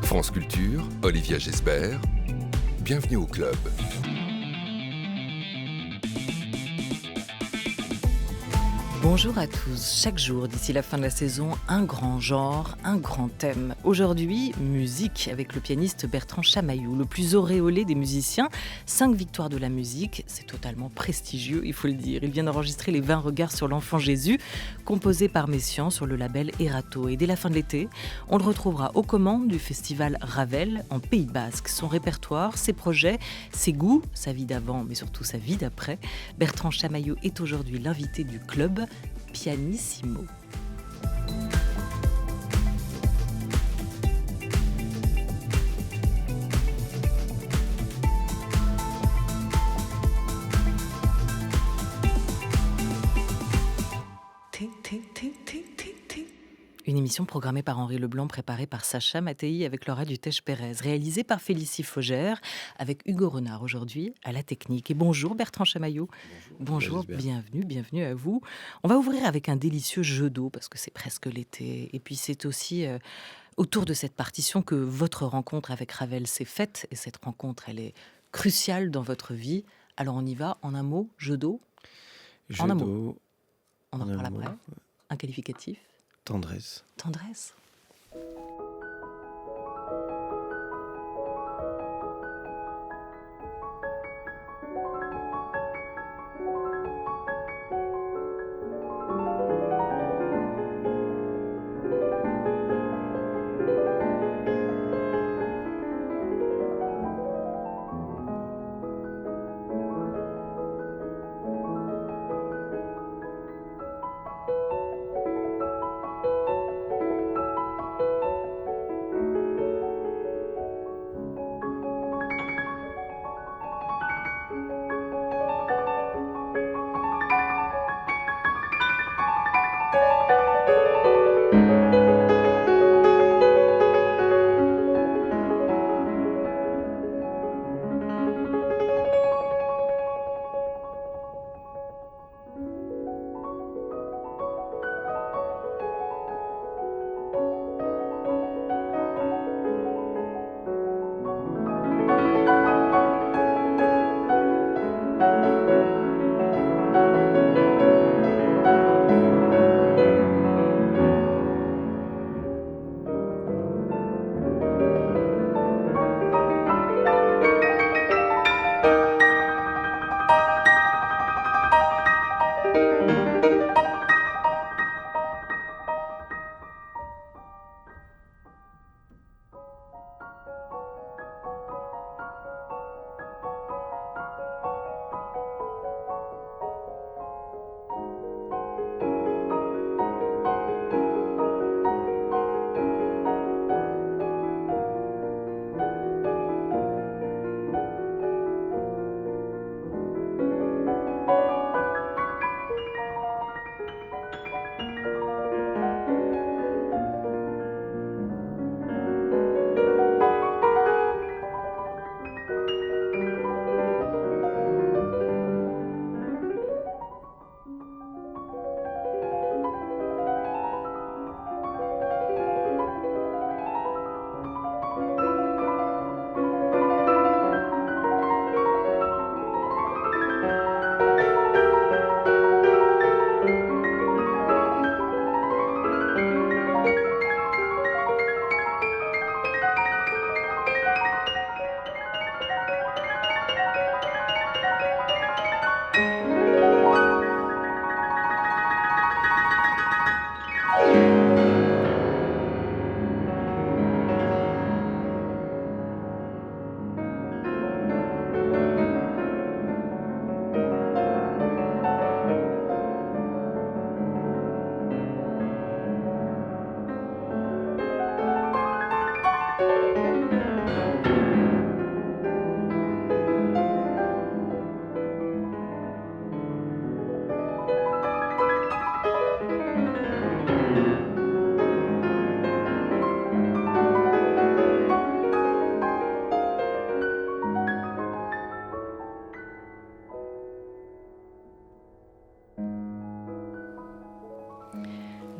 France Culture, Olivia Gesbert, bienvenue au club. Bonjour à tous. Chaque jour, d'ici la fin de la saison, un grand genre, un grand thème. Aujourd'hui, musique, avec le pianiste Bertrand Chamaillou, le plus auréolé des musiciens. 5 victoires de la musique, c'est totalement prestigieux, il faut le dire. Il vient d'enregistrer les 20 regards sur l'enfant Jésus, composé par Messiaen sur le label Erato. Et dès la fin de l'été, on le retrouvera aux commandes du festival Ravel en Pays Basque. Son répertoire, ses projets, ses goûts, sa vie d'avant, mais surtout sa vie d'après. Bertrand Chamaillou est aujourd'hui l'invité du club Pianissimo. Une émission programmée par Henri Leblanc, préparée par Sacha Mattei avec Laura Dutèche-Pérez, réalisée par Félicie Faugère, avec Hugo Renard aujourd'hui à la technique. Et bonjour Bertrand Chamaillou. Bonjour, bienvenue à vous. On va ouvrir avec un délicieux jeu d'eau, parce que c'est presque l'été. Et puis c'est aussi autour de cette partition que votre rencontre avec Ravel s'est faite. Et cette rencontre, elle est cruciale dans votre vie. Alors on y va, en un mot, jeu d'eau. En un mot. On en reparle après. Un qualificatif. Tendresse. Tendresse.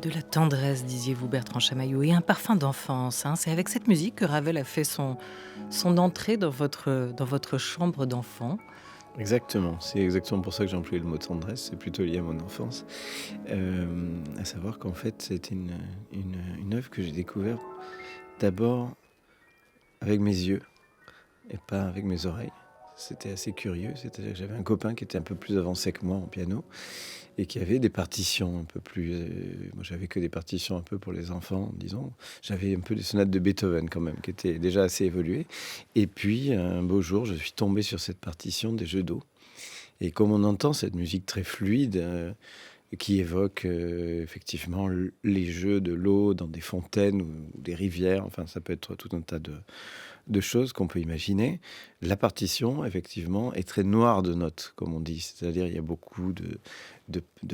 De la tendresse, disiez-vous, Bertrand Chamaillou, et un parfum d'enfance. C'est avec cette musique que Ravel a fait son entrée dans votre chambre d'enfant. Exactement, c'est exactement pour ça que j'ai employé le mot tendresse, c'est plutôt lié à mon enfance. À savoir qu'en fait, c'était une œuvre que j'ai découverte d'abord avec mes yeux et pas avec mes oreilles. C'était assez curieux, c'est-à-dire que j'avais un copain qui était un peu plus avancé que moi en piano et qui avait des partitions un peu plus... moi, j'avais que des partitions un peu pour les enfants, disons. J'avais un peu des sonates de Beethoven quand même, qui étaient déjà assez évoluées. Et puis, un beau jour, je suis tombé sur cette partition des Jeux d'eau. Et comme on entend cette musique très fluide, qui évoque effectivement les jeux de l'eau dans des fontaines ou des rivières, enfin, ça peut être tout un tas de choses qu'on peut imaginer. La partition, effectivement, est très noire de notes, comme on dit. C'est-à-dire, il y a beaucoup de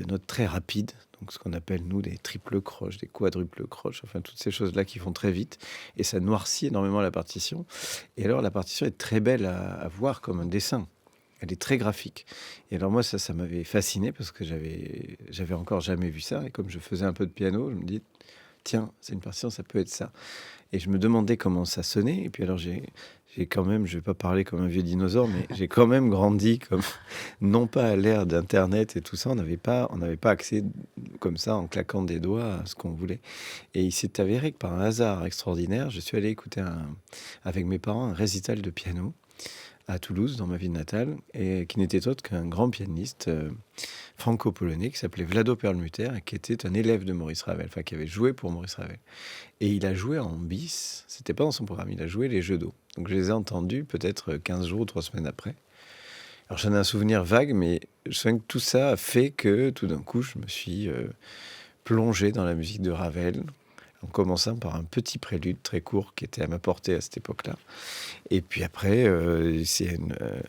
notes très rapides, donc ce qu'on appelle, nous, des triples croches, des quadruples croches, enfin, toutes ces choses-là qui font très vite. Et ça noircit énormément la partition. Et alors, la partition est très belle à voir comme un dessin. Elle est très graphique. Et alors moi, ça m'avait fasciné parce que j'avais encore jamais vu ça. Et comme je faisais un peu de piano, je me dis, tiens, c'est une partition, ça peut être ça. Et je me demandais comment ça sonnait. Et puis alors, j'ai quand même, je vais pas parler comme un vieux dinosaure, mais j'ai quand même grandi comme, non pas à l'ère d'Internet et tout ça. On n'avait pas accès comme ça, en claquant des doigts, à ce qu'on voulait. Et il s'est avéré que par un hasard extraordinaire, je suis allé écouter avec mes parents un récital de piano à Toulouse, dans ma ville natale, et qui n'était autre qu'un grand pianiste franco-polonais qui s'appelait Vlado Perlmutter et qui était un élève de Maurice Ravel, enfin qui avait joué pour Maurice Ravel. Et il a joué en bis, c'était pas dans son programme, il a joué les Jeux d'eau. Donc je les ai entendus peut-être 15 jours ou 3 semaines après. Alors j'en ai un souvenir vague, mais je sens que tout ça a fait que tout d'un coup je me suis plongé dans la musique de Ravel, en commençant par un petit prélude très court qui était à ma portée à cette époque-là. Et puis après, c'est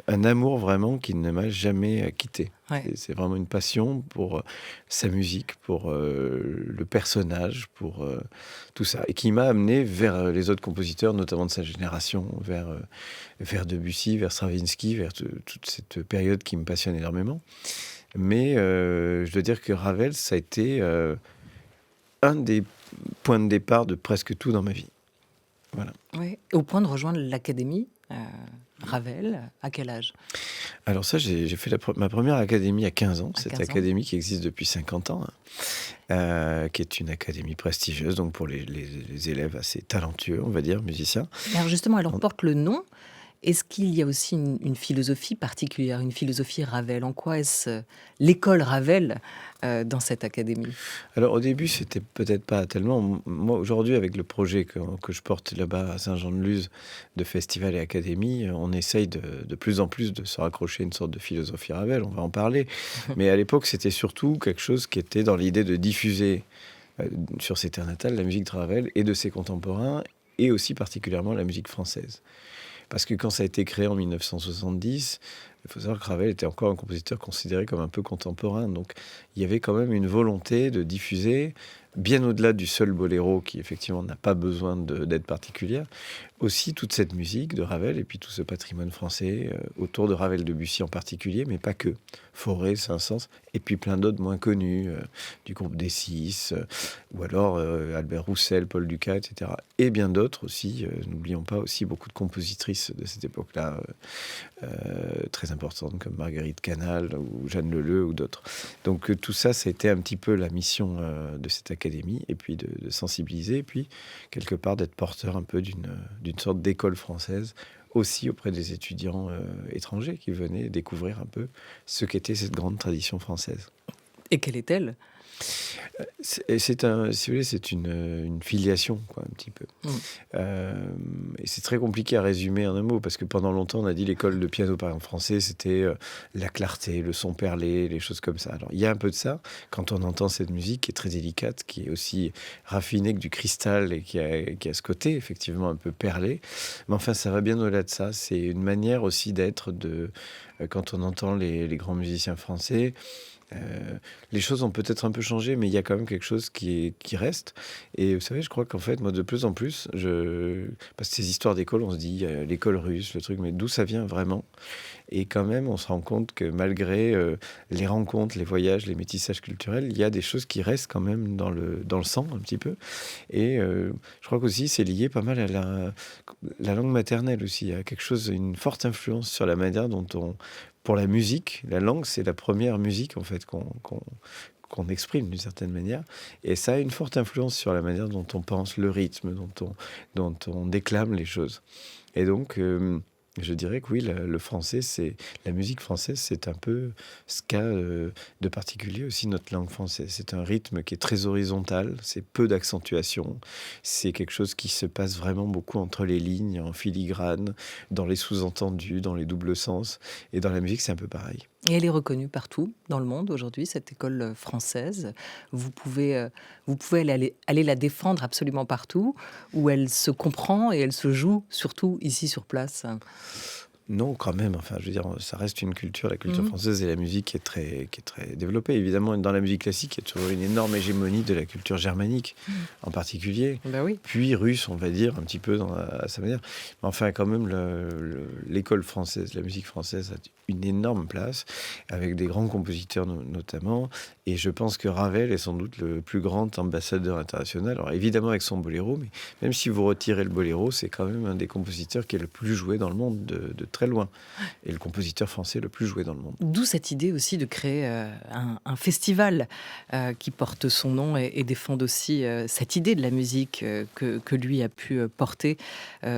un amour vraiment qui ne m'a jamais quitté. Ouais. C'est vraiment une passion pour sa musique, pour le personnage, pour tout ça. Et qui m'a amené vers les autres compositeurs, notamment de sa génération, vers Debussy, vers Stravinsky, vers toute cette période qui me passionne énormément. Mais je dois dire que Ravel, ça a été un des points de départ de presque tout dans ma vie. Voilà. Oui. Au point de rejoindre l'Académie Ravel, à quel âge? Alors ça, j'ai fait ma première académie à 15 ans. Cette 15 ans. académie qui existe depuis 50 ans, qui est une académie prestigieuse, donc pour les élèves assez talentueux, on va dire, musiciens. Alors justement, elle en porte le nom. Est-ce qu'il y a aussi une philosophie particulière, une philosophie Ravel? En quoi est-ce l'école Ravel dans cette académie? Alors au début, c'était peut-être pas tellement. Moi, aujourd'hui, avec le projet que je porte là-bas à Saint-Jean-de-Luz de festival et académie, on essaye de plus en plus de se raccrocher à une sorte de philosophie Ravel, on va en parler. Mais à l'époque, c'était surtout quelque chose qui était dans l'idée de diffuser sur ses terres natales la musique de Ravel et de ses contemporains, et aussi particulièrement la musique française. Parce que quand ça a été créé en 1970, il faut savoir que Ravel était encore un compositeur considéré comme un peu contemporain. Donc il y avait quand même une volonté de diffuser, bien au-delà du seul boléro, qui effectivement n'a pas besoin d'aide particulière, aussi toute cette musique de Ravel et puis tout ce patrimoine français autour de Ravel-Debussy en particulier, mais pas que. Fauré, Saint-Saëns, et puis plein d'autres moins connus, du groupe D6, ou alors Albert Roussel, Paul Dukas, etc. Et bien d'autres aussi, n'oublions pas aussi beaucoup de compositrices de cette époque-là, très importantes, comme Marguerite Canal, ou Jeanne Leleu, ou d'autres. Donc tout ça, ça a été un petit peu la mission de cette académie, et puis de sensibiliser, et puis quelque part d'être porteur un peu d'une sorte d'école française, aussi auprès des étudiants étrangers qui venaient découvrir un peu ce qu'était cette grande tradition française. Et quelle est-elle? Si vous voulez, c'est une filiation, quoi, un petit peu. Et c'est très compliqué à résumer en un mot, parce que pendant longtemps, on a dit l'école de piano, par exemple, français, c'était la clarté, le son perlé, les choses comme ça. Alors, il y a un peu de ça, quand on entend cette musique qui est très délicate, qui est aussi raffinée que du cristal, et qui a ce côté, effectivement, un peu perlé. Mais enfin, ça va bien au-delà de ça. C'est une manière aussi d'être quand on entend les grands musiciens français, Les choses ont peut-être un peu changé, mais il y a quand même quelque chose qui reste. Et vous savez, je crois qu'en fait, moi, de plus en plus, parce que ces histoires d'école, on se dit l'école russe, le truc, mais d'où ça vient vraiment? Et quand même, on se rend compte que malgré les rencontres, les voyages, les métissages culturels, il y a des choses qui restent quand même dans le sang un petit peu. Et je crois qu'aussi, c'est lié pas mal à la langue maternelle aussi. Il y a quelque chose, une forte influence sur la manière dont pour la musique, la langue, c'est la première musique en fait qu'on exprime d'une certaine manière. Et ça a une forte influence sur la manière dont on pense, le rythme, dont on déclame les choses. Et donc, je dirais que oui, le français, la musique française, c'est un peu ce qu'a de particulier aussi notre langue française. C'est un rythme qui est très horizontal, c'est peu d'accentuation, c'est quelque chose qui se passe vraiment beaucoup entre les lignes, en filigrane, dans les sous-entendus, dans les doubles sens. Et dans la musique, c'est un peu pareil. Et elle est reconnue partout dans le monde aujourd'hui, cette école française. Vous pouvez aller la défendre absolument partout, où elle se comprend et elle se joue surtout ici sur place. Non, quand même. Enfin, je veux dire, ça reste une culture, la culture française et la musique qui est très développée. Évidemment, dans la musique classique, il y a toujours une énorme hégémonie de la culture germanique, en particulier. Ben oui. Puis russe, on va dire, un petit peu à sa manière. Mais enfin, quand même, l'école française, la musique française a une énorme place, avec des grands compositeurs notamment. Et je pense que Ravel est sans doute le plus grand ambassadeur international. Alors évidemment avec son boléro, mais même si vous retirez le boléro, c'est quand même un des compositeurs qui est le plus joué dans le monde, de très loin. Et le compositeur français le plus joué dans le monde. D'où cette idée aussi de créer un festival qui porte son nom et défende aussi cette idée de la musique que lui a pu porter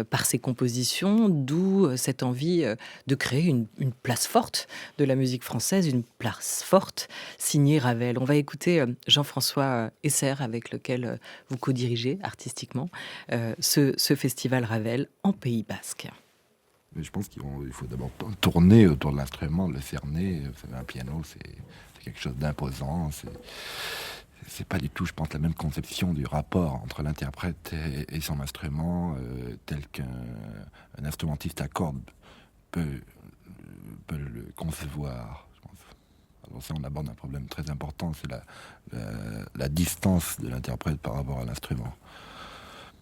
par ses compositions. D'où cette envie de créer une place forte de la musique française, une place forte signée Ravel. On va écouter Jean-François Esser, avec lequel vous co-dirigez artistiquement ce festival Ravel en Pays Basque. Mais je pense qu'il faut d'abord tourner autour de l'instrument, le cerner. Vous savez, un piano, c'est quelque chose d'imposant. C'est pas du tout, je pense, la même conception du rapport entre l'interprète et son instrument, tel qu'un instrumentiste à cordes peut le concevoir. Je pense. Alors ça, on aborde un problème très important, c'est la distance de l'interprète par rapport à l'instrument.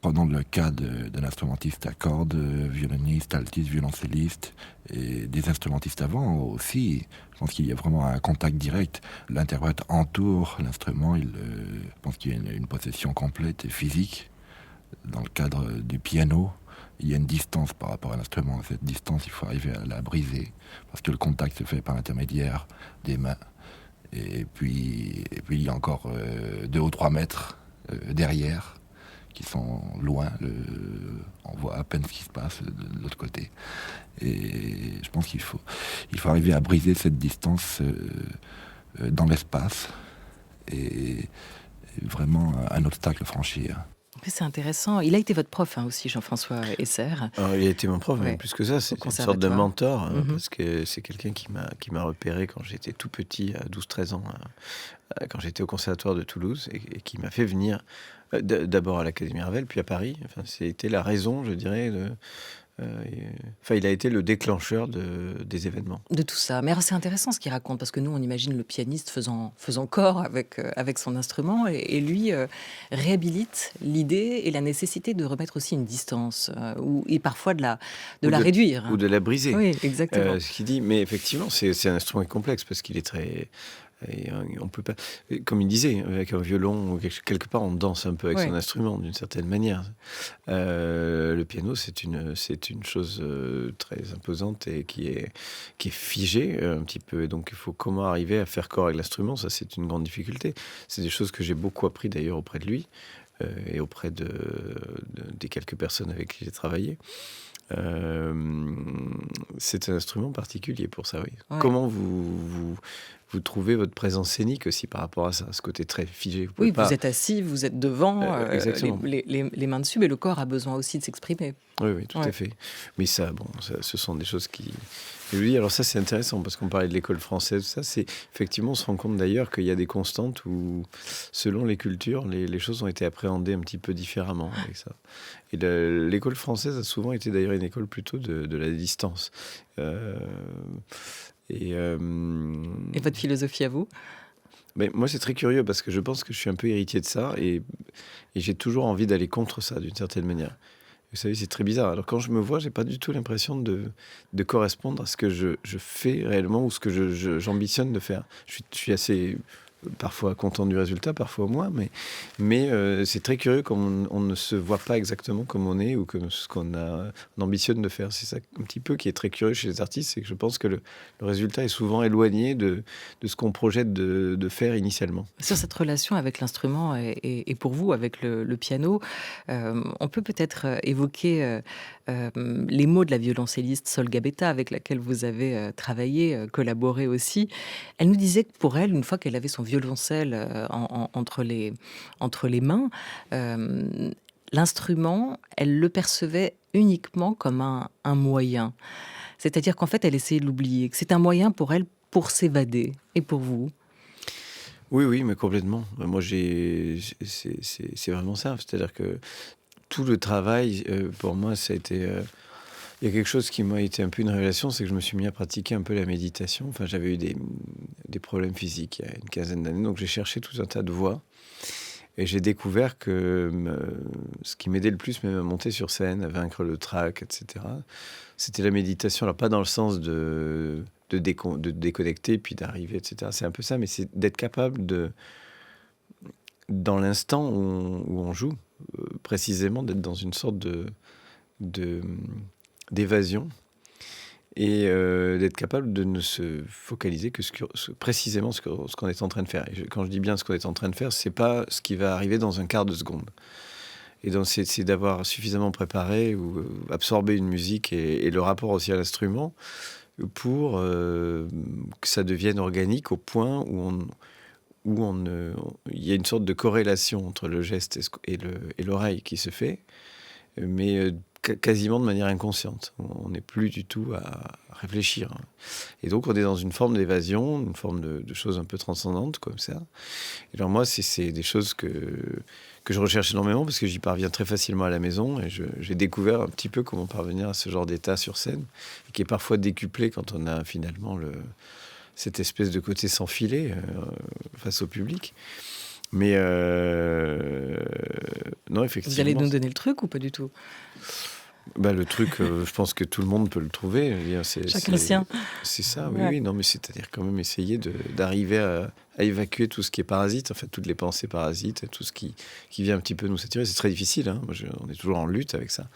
Prenons le cas d'un instrumentiste à cordes, violoniste, altiste, violoncelliste, et des instrumentistes avant aussi. Je pense qu'il y a vraiment un contact direct. L'interprète entoure l'instrument, je pense qu'il y a une possession complète et physique. Dans le cadre du piano, il y a une distance par rapport à l'instrument. Cette distance, il faut arriver à la briser, parce que le contact se fait par l'intermédiaire des mains. Et puis il y a encore 2 ou 3 mètres derrière, qui sont loin, on voit à peine ce qui se passe de l'autre côté. Et je pense qu'il faut arriver à briser cette distance dans l'espace, et vraiment un obstacle à franchir. C'est intéressant. Il a été votre prof aussi, Jean-François Esser. Alors, il a été mon prof, mais plus que ça, c'est une sorte de mentor, parce que c'est quelqu'un qui m'a repéré quand j'étais tout petit, à 12-13 ans, quand j'étais au conservatoire de Toulouse, et qui m'a fait venir d'abord à l'Académie Ravel, puis à Paris. Enfin, c'était la raison, je dirais, il a été le déclencheur des événements. De tout ça. Mais alors, c'est intéressant ce qu'il raconte, parce que nous, on imagine le pianiste faisant corps avec son instrument, et lui réhabilite l'idée et la nécessité de remettre aussi une distance, et parfois de la réduire. Ou de la briser. Oui, exactement. Ce qu'il dit, mais effectivement, c'est un instrument complexe, parce qu'il est très... Et on peut pas, comme il disait, avec un violon, quelque part, on danse un peu avec son instrument, d'une certaine manière. Le piano, c'est une chose très imposante et qui est figée un petit peu. Et donc, il faut comment arriver à faire corps avec l'instrument. Ça, c'est une grande difficulté. C'est des choses que j'ai beaucoup appris d'ailleurs auprès de lui et auprès des quelques personnes avec qui j'ai travaillé. C'est un instrument particulier pour ça, oui. Ouais. Comment vous trouvez votre présence scénique aussi par rapport à ça, ce côté très figé? Vous êtes assis, vous êtes devant, les mains dessus, mais le corps a besoin aussi de s'exprimer. Oui, tout à fait. Mais ça, ce sont des choses qui... Je veux dire, alors ça, c'est intéressant, parce qu'on parlait de l'école française, ça, c'est... Effectivement, on se rend compte d'ailleurs qu'il y a des constantes où, selon les cultures, les choses ont été appréhendées un petit peu différemment avec ça. Et l'école française a souvent été d'ailleurs une école plutôt de la distance. Et votre philosophie à vous? Mais moi, c'est très curieux parce que je pense que je suis un peu héritier de ça et j'ai toujours envie d'aller contre ça d'une certaine manière. Vous savez, c'est très bizarre. Alors quand je me vois, j'ai pas du tout l'impression de correspondre à ce que je fais réellement ou ce que j'ambitionne de faire. Je suis assez parfois content du résultat, parfois moins, mais c'est très curieux comme on ne se voit pas exactement comme on est ou comme ce on ambitionne de faire. C'est ça un petit peu qui est très curieux chez les artistes, c'est que je pense que le résultat est souvent éloigné de ce qu'on projette de faire initialement. Sur cette relation avec l'instrument et pour vous, avec le piano, on peut peut-être évoquer les mots de la violoncelliste Sol Gabetta, avec laquelle vous avez travaillé, collaboré aussi. Elle nous disait que pour elle, une fois qu'elle avait son violoncelle entre les mains, l'instrument, elle le percevait uniquement comme un moyen. C'est-à-dire qu'en fait, elle essayait de l'oublier, que c'est un moyen pour elle pour s'évader. Et pour vous? Oui, oui, mais complètement. Moi, c'est vraiment ça. C'est-à-dire que tout le travail, pour moi, ça a été. Il y a quelque chose qui m'a été un peu une révélation, c'est que je me suis mis à pratiquer un peu la méditation. Enfin, j'avais eu des problèmes physiques il y a une quinzaine d'années, donc j'ai cherché tout un tas de voies. Et j'ai découvert que ce qui m'aidait le plus, même à monter sur scène, à vaincre le trac, etc., c'était la méditation. Alors, pas dans le sens de déconnecter, puis d'arriver, etc. C'est un peu ça, mais c'est d'être capable dans l'instant où on joue, précisément, d'être dans une sorte de- d'évasion et d'être capable de ne se focaliser que précisément ce qu'on est en train de faire. Et quand je dis bien ce qu'on est en train de faire, c'est pas ce qui va arriver dans un quart de seconde. Et donc c'est d'avoir suffisamment préparé ou absorbé une musique et le rapport aussi à l'instrument pour que ça devienne organique au point il y a une sorte de corrélation entre le geste et l'oreille qui se fait, mais quasiment de manière inconsciente. On n'est plus du tout à réfléchir. Et donc, on est dans une forme d'évasion, une forme de choses un peu transcendantes, comme ça. Et alors, moi, c'est des choses que je recherche énormément parce que j'y parviens très facilement à la maison et j'ai découvert un petit peu comment parvenir à ce genre d'état sur scène, qui est parfois décuplé quand on a finalement cette espèce de côté sans filet face au public. Mais non, effectivement. Vous allez nous donner le truc ou pas du tout? Le truc, je pense que tout le monde peut le trouver. Je veux dire, Chacun le sien. C'est ça, oui, Ouais. oui. Non, mais c'est-à-dire quand même essayer d'arriver à évacuer tout ce qui est parasite, en fait, toutes les pensées parasites, tout ce qui vient un petit peu nous saturer. C'est très difficile, hein. Moi, on est toujours en lutte avec ça.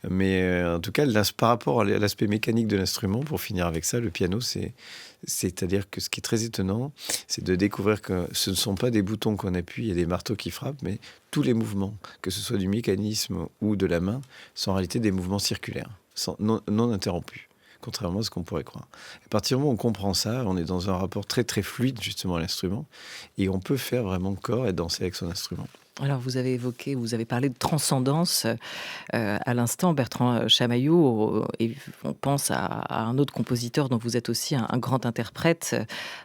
Mais en tout cas, par rapport à l'aspect mécanique de l'instrument, pour finir avec ça, le piano, c'est-à-dire que ce qui est très étonnant, c'est de découvrir que ce ne sont pas des boutons qu'on appuie et des marteaux qui frappent, mais tous les mouvements, que ce soit du mécanisme ou de la main, sont en réalité des mouvements circulaires, non interrompus, contrairement à ce qu'on pourrait croire. À partir du moment où on comprend ça, on est dans un rapport très très fluide justement à l'instrument, et on peut faire vraiment corps et danser avec son instrument. Alors, vous avez parlé de transcendance à l'instant, Bertrand Chamaillou, et on pense à un autre compositeur dont vous êtes aussi un grand interprète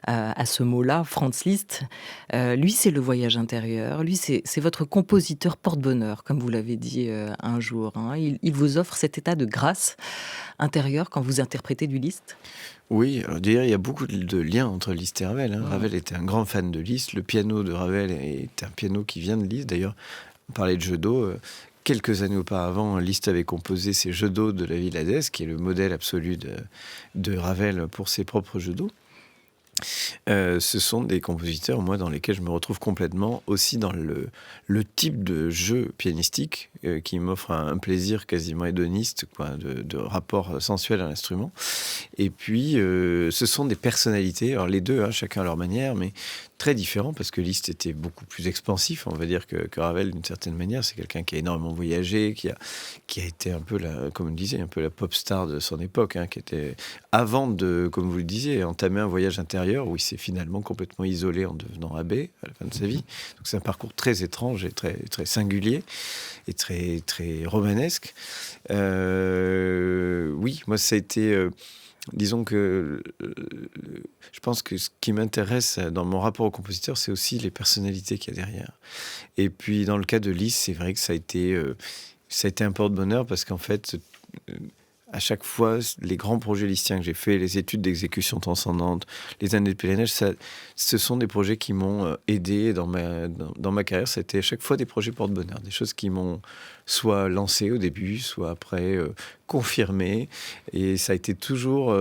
à ce mot-là, Franz Liszt. Lui, c'est le voyage intérieur. Lui, c'est votre compositeur porte-bonheur, comme vous l'avez dit un jour, hein. Il vous offre cet état de grâce intérieure quand vous interprétez du Liszt. Oui, alors d'ailleurs, il y a beaucoup de liens entre Liszt et Ravel, hein. Ravel était un grand fan de Liszt. Le piano de Ravel est un piano qui vient de Liszt. D'ailleurs, on parlait de jeux d'eau. Quelques années auparavant, Liszt avait composé ses jeux d'eau de la Ville d'Hadès, qui est le modèle absolu de Ravel pour ses propres jeux d'eau. Ce sont des compositeurs, moi, dans lesquels je me retrouve complètement, aussi dans le type de jeu pianistique qui m'offre un plaisir quasiment hédoniste, quoi, de rapport sensuel à l'instrument. Et puis, ce sont des personnalités, alors les deux, hein, chacun à leur manière, mais très différents, parce que Liszt était beaucoup plus expansif, on va dire, que Ravel, d'une certaine manière. C'est quelqu'un qui a énormément voyagé, qui a été un peu, comme on disait, un peu la pop star de son époque, hein, qui était, avant de, comme vous le disiez, entamer un voyage intérieur, où il s'est finalement complètement isolé en devenant abbé à la fin de sa vie. Donc c'est un parcours très étrange et très, très singulier, et très, très romanesque. Oui, moi, ça a été... disons que je pense que ce qui m'intéresse dans mon rapport au compositeur, c'est aussi les personnalités qu'il y a derrière. Et puis, dans le cas de Liszt, c'est vrai que ça a été un porte-bonheur parce qu'en fait, à chaque fois, les grands projets listiens que j'ai faits, les études d'exécution transcendante, les années de pèlerinage, ce sont des projets qui m'ont aidé dans ma carrière. C'était à chaque fois des projets porte-bonheur, des choses qui m'ont soit lancé au début, soit après confirmé. Et ça a été toujours...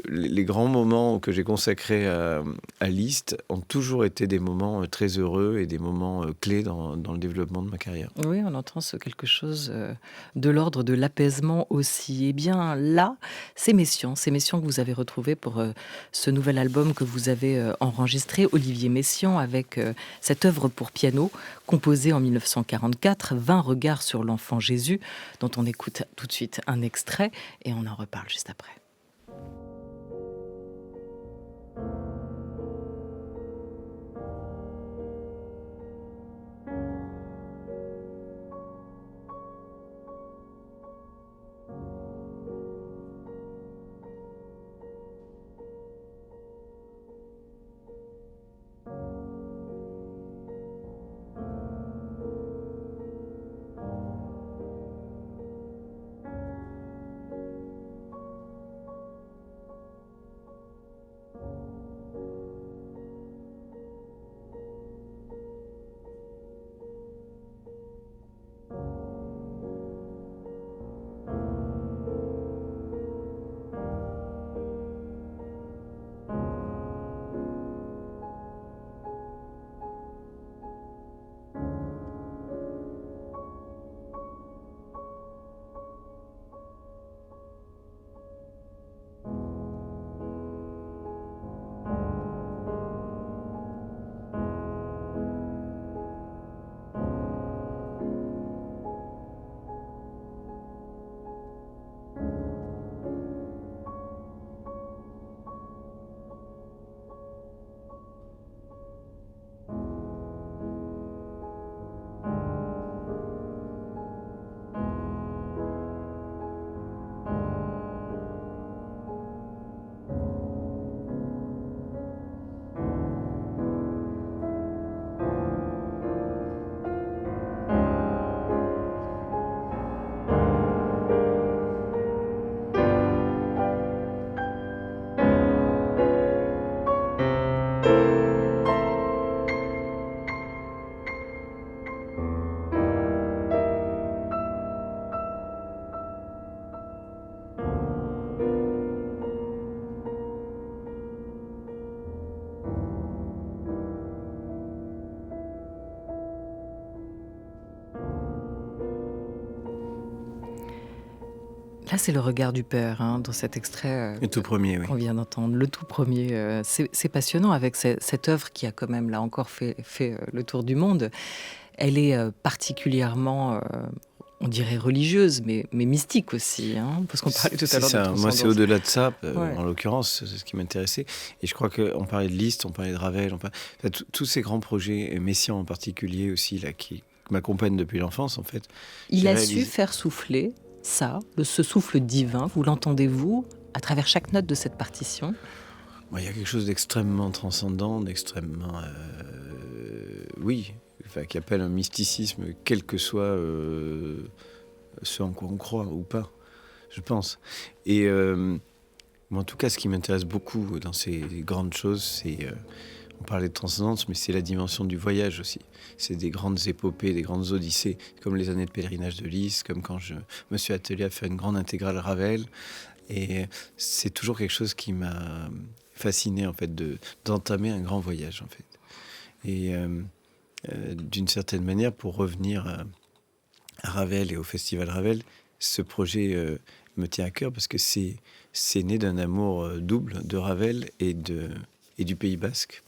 les grands moments que j'ai consacrés à Liszt ont toujours été des moments très heureux et des moments clés dans le développement de ma carrière. Oui, on entend quelque chose de l'ordre de l'apaisement aussi. Eh bien là, c'est Messiaen que vous avez retrouvé pour ce nouvel album que vous avez enregistré, Olivier Messiaen, avec cette œuvre pour piano composée en 1944, 20 regards sur l'enfant Jésus, dont on écoute tout de suite un extrait et on en reparle juste après. Là, c'est le regard du père, dans cet extrait le tout premier, oui. Qu'on vient d'entendre. Le tout premier. C'est passionnant avec cette œuvre qui a quand même, là encore, fait le tour du monde. Elle est particulièrement, on dirait religieuse, mais mystique aussi. Parce qu'on parlait tout à l'heure de transcendance. Moi, c'est au-delà de ça, en l'occurrence, c'est ce qui m'intéressait. Et je crois qu'on parlait de Liszt, on parlait de Ravel, tous ces grands projets, Messiaen en particulier aussi, là, qui m'accompagnent depuis l'enfance, en fait. Il a su faire souffler ça, ce souffle divin, vous l'entendez-vous à travers chaque note de cette partition? Il y a quelque chose d'extrêmement transcendant, d'extrêmement... qui appelle un mysticisme, quel que soit ce en quoi on croit ou pas, je pense. Et en tout cas, ce qui m'intéresse beaucoup dans ces grandes choses, c'est... on parlait de transcendance, mais c'est la dimension du voyage aussi. C'est des grandes épopées, des grandes odyssées, comme les années de pèlerinage de Liszt, comme quand je me suis attelé à faire une grande intégrale Ravel. Et c'est toujours quelque chose qui m'a fasciné, en fait, d'entamer un grand voyage, en fait. Et d'une certaine manière, pour revenir à Ravel et au Festival Ravel, ce projet me tient à cœur parce que c'est né d'un amour double de Ravel et du Pays Basque.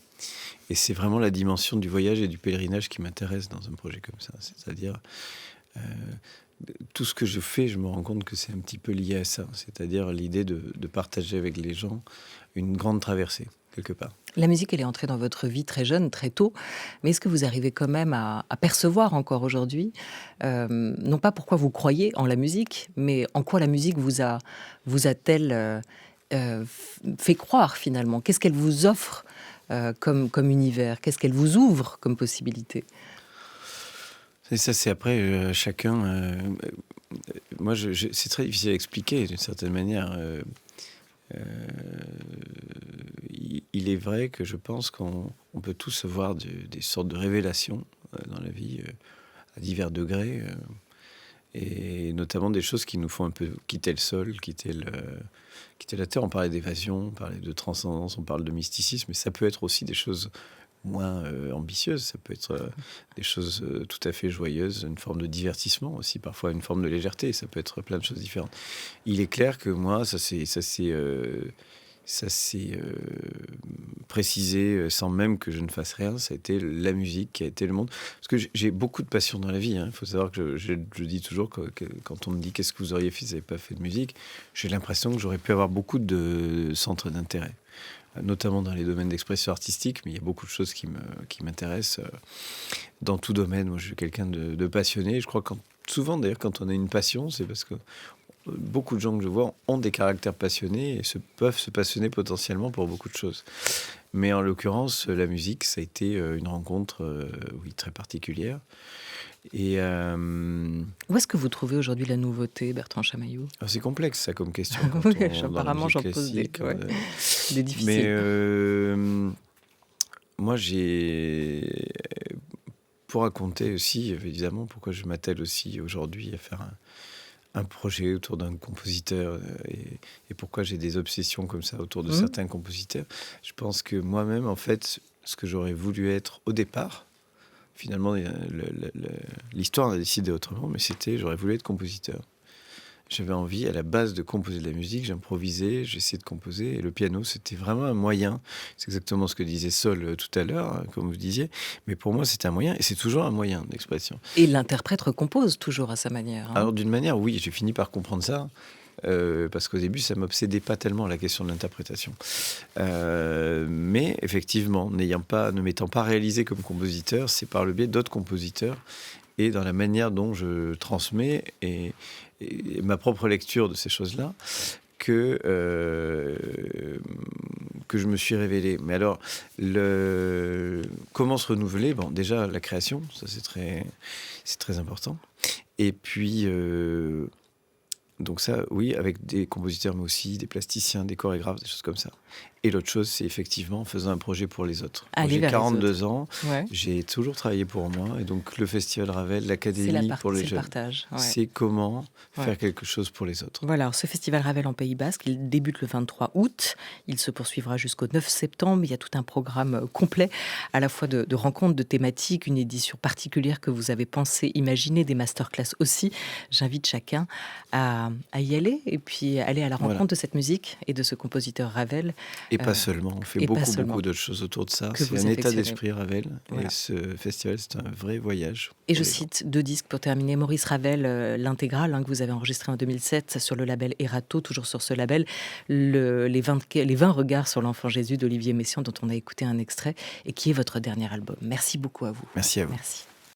Et c'est vraiment la dimension du voyage et du pèlerinage qui m'intéresse dans un projet comme ça. C'est-à-dire, tout ce que je fais, je me rends compte que c'est un petit peu lié à ça. C'est-à-dire l'idée de partager avec les gens une grande traversée, quelque part. La musique, elle est entrée dans votre vie très jeune, très tôt. Mais est-ce que vous arrivez quand même à percevoir encore aujourd'hui, non pas pourquoi vous croyez en la musique, mais en quoi la musique vous a-t-elle fait croire finalement? Qu'est-ce qu'elle vous offre comme univers? Qu'est-ce qu'elle vous ouvre comme possibilité? Et ça, c'est après chacun. moi, c'est très difficile à expliquer d'une certaine manière. Il est vrai que je pense qu'on peut tous avoir des sortes de révélations dans la vie à divers degrés, et notamment des choses qui nous font un peu quitter le sol, quitter la terre. On parlait d'évasion, on parlait de transcendance, on parle de mysticisme, mais ça peut être aussi des choses moins ambitieuses, ça peut être des choses tout à fait joyeuses, une forme de divertissement aussi, parfois une forme de légèreté, ça peut être plein de choses différentes. Il est clair que moi, ça s'est précisé sans même que je ne fasse rien, ça a été la musique qui a été le monde. Parce que j'ai beaucoup de passion dans la vie, hein. Il faut savoir que je dis toujours que quand on me dit qu'est-ce que vous auriez fait si vous n'avez pas fait de musique, j'ai l'impression que j'aurais pu avoir beaucoup de centres d'intérêt, notamment dans les domaines d'expression artistique, mais il y a beaucoup de choses qui m'intéressent dans tout domaine. Moi, je suis quelqu'un de passionné. Je crois que souvent, d'ailleurs, quand on a une passion, c'est parce que beaucoup de gens que je vois ont des caractères passionnés et peuvent se passionner potentiellement pour beaucoup de choses. Mais en l'occurrence, la musique, ça a été une rencontre très particulière. Et où est-ce que vous trouvez aujourd'hui la nouveauté, Bertrand Chamaillou? C'est complexe, ça, comme question. Apparemment, j'en pose des difficiles. Mais moi, pour raconter aussi, évidemment, pourquoi je m'attelle aussi aujourd'hui à faire un projet autour d'un compositeur et pourquoi j'ai des obsessions comme ça autour de certains compositeurs. Je pense que moi-même, en fait, ce que j'aurais voulu être au départ, finalement, l'histoire a décidé autrement, mais j'aurais voulu être compositeur. J'avais envie, à la base, de composer de la musique. J'improvisais, j'essayais de composer. Et le piano, c'était vraiment un moyen. C'est exactement ce que disait Sol tout à l'heure, hein, comme vous disiez. Mais pour moi, c'était un moyen. Et c'est toujours un moyen d'expression. Et l'interprète recompose toujours à sa manière. Hein. Alors, d'une manière, oui. J'ai fini par comprendre ça. Parce qu'au début, ça ne m'obsédait pas tellement, la question de l'interprétation. Mais effectivement, ne m'étant pas réalisé comme compositeur, c'est par le biais d'autres compositeurs et dans la manière dont je transmets et ma propre lecture de ces choses-là que je me suis révélé. Mais alors, comment se renouveler ? Bon, déjà, la création, ça c'est très important. Et puis... donc ça, oui, avec des compositeurs, mais aussi des plasticiens, des chorégraphes, des choses comme ça. Et l'autre chose, c'est effectivement en faisant un projet pour les autres. J'ai 42 ans, j'ai toujours travaillé pour moi. Et donc le Festival Ravel, l'Académie pour les jeunes, c'est comment faire quelque chose pour les autres. Voilà, alors ce Festival Ravel en Pays Basque, il débute le 23 août. Il se poursuivra jusqu'au 9 septembre. Il y a tout un programme complet, à la fois de rencontres, de thématiques, une édition particulière que vous avez pensé, imaginé, des masterclass aussi. J'invite chacun à y aller et puis aller à la rencontre de cette musique et de ce compositeur Ravel. Et pas seulement, on fait beaucoup d'autres choses autour de ça. C'est un état d'esprit Ravel. Voilà. Et ce festival, c'est un vrai voyage. Et je cite 2 disques pour terminer. Maurice Ravel, l'intégrale que vous avez enregistré en 2007 sur le label Erato, toujours sur ce label, les 20 regards sur l'enfant Jésus d'Olivier Messiaen, dont on a écouté un extrait et qui est votre dernier album. Merci beaucoup à vous. Merci à vous. Merci.